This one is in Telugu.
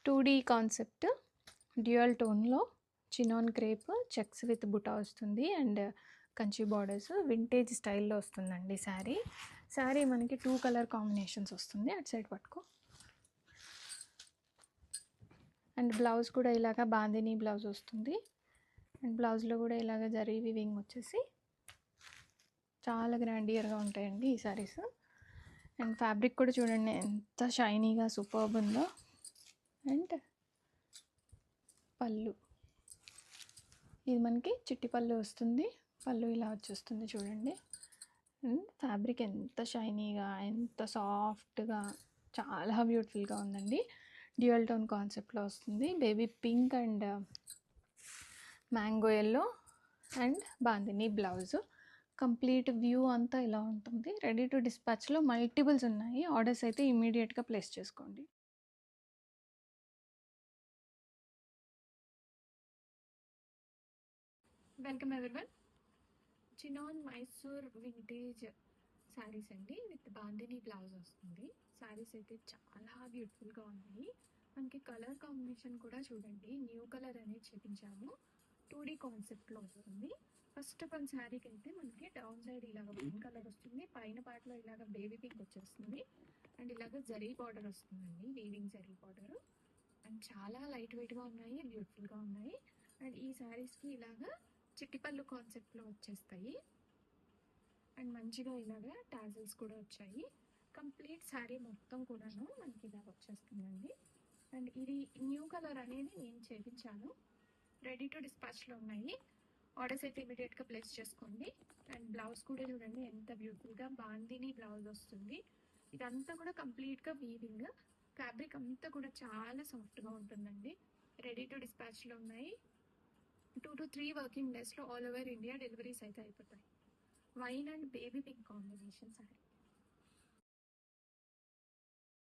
2D కాన్సెప్ట్ డ్యూయల్ టోన్లో chinon crepe checks with buta వస్తుంది అండ్ కంచి బార్డర్స్ వింటేజ్ స్టైల్లో వస్తుందండి శారీ మనకి 2 కలర్ కాంబినేషన్స్ వస్తుంది. అటు సైడ్ పట్టుకో. అండ్ బ్లౌజ్ కూడా ఇలాగా బాందిని బ్లౌజ్ వస్తుంది. అండ్ బ్లౌజ్లో కూడా ఇలాగ జరీ వివింగ్ వచ్చేసి చాలా గ్రాండియర్గా ఉంటాయండి ఈ శారీస్. అండ్ ఫ్యాబ్రిక్ కూడా చూడండి ఎంత షైనీగా సూపర్బ్ ఉందో. అండ్ పళ్ళు ఇది మనకి చిట్టి పళ్ళు వస్తుంది. పళ్ళు ఇలా వచ్చేస్తుంది చూడండి. అండ్ ఫ్యాబ్రిక్ ఎంత షైనీగా ఎంత సాఫ్ట్గా చాలా బ్యూటిఫుల్గా ఉందండి. డ్యూయల్ టోన్ కాన్సెప్ట్లో వస్తుంది. Baby pink and mango yellow and bandhani blouse. Complete view అంతా ఇలా ఉంటుంది. రెడీ టు డిస్పాచ్లో మల్టిపుల్స్ ఉన్నాయి. ఆర్డర్స్ అయితే ఇమీడియట్గా ప్లేస్ చేసుకోండి. Welcome everyone. Chinon Mysore vintage saris అండి విత్ బాందిని బ్లౌజ్ వస్తుంది. శారీస్ అయితే చాలా బ్యూటిఫుల్గా ఉన్నాయి. మనకి కలర్ కాంబినేషన్ కూడా చూడండి న్యూ కలర్ అనేది చూపించాము. 2D కాన్సెప్ట్లో వస్తుంది. ఫస్ట్ ఆఫ్ ఆల్ శారీకి అయితే మనకి డౌన్ సైడ్ ఇలాగ గ్రీన్ కలర్ వస్తుంది. పైన పార్ట్లో ఇలాగ బేబీ పింక్ వచ్చేస్తుంది. అండ్ ఇలాగ జరీ బార్డర్ వస్తుందండి, వీవింగ్ జరీ బార్డర్. అండ్ చాలా లైట్ వెయిట్గా ఉన్నాయి, బ్యూటిఫుల్గా ఉన్నాయి. అండ్ ఈ శారీస్కి ఇలాగ చిట్టిపళ్ళు కాన్సెప్ట్లో వచ్చేస్తాయి. అండ్ మంచిగా ఇలాగా టాజల్స్ కూడా వచ్చాయి. కంప్లీట్ శారీ మొత్తం కూడాను మనకి ఇలాగ వచ్చేస్తుందండి. అండ్ ఇది న్యూ కలర్ అనేది నేను చేపించాను. రెడీ టు డిస్పాచ్లో ఉన్నాయి. ఆర్డర్స్ అయితే ఇమీడియట్గా ప్లేస్ చేసుకోండి. అండ్ బ్లౌజ్ కూడా చూడండి ఎంత బ్యూటిఫుల్గా బాందిని బ్లౌజ్ వస్తుంది. ఇదంతా కూడా కంప్లీట్గా వీవింగ్. ఫ్యాబ్రిక్ అంతా కూడా చాలా సాఫ్ట్గా ఉంటుందండి. రెడీ టు డిస్పాచ్లో ఉన్నాయి. 2 to 3 వర్కింగ్ డేస్లో ఆల్ ఓవర్ ఇండియా డెలివరీస్ అయితే అయిపోతాయి. Wine and baby pink combination sari.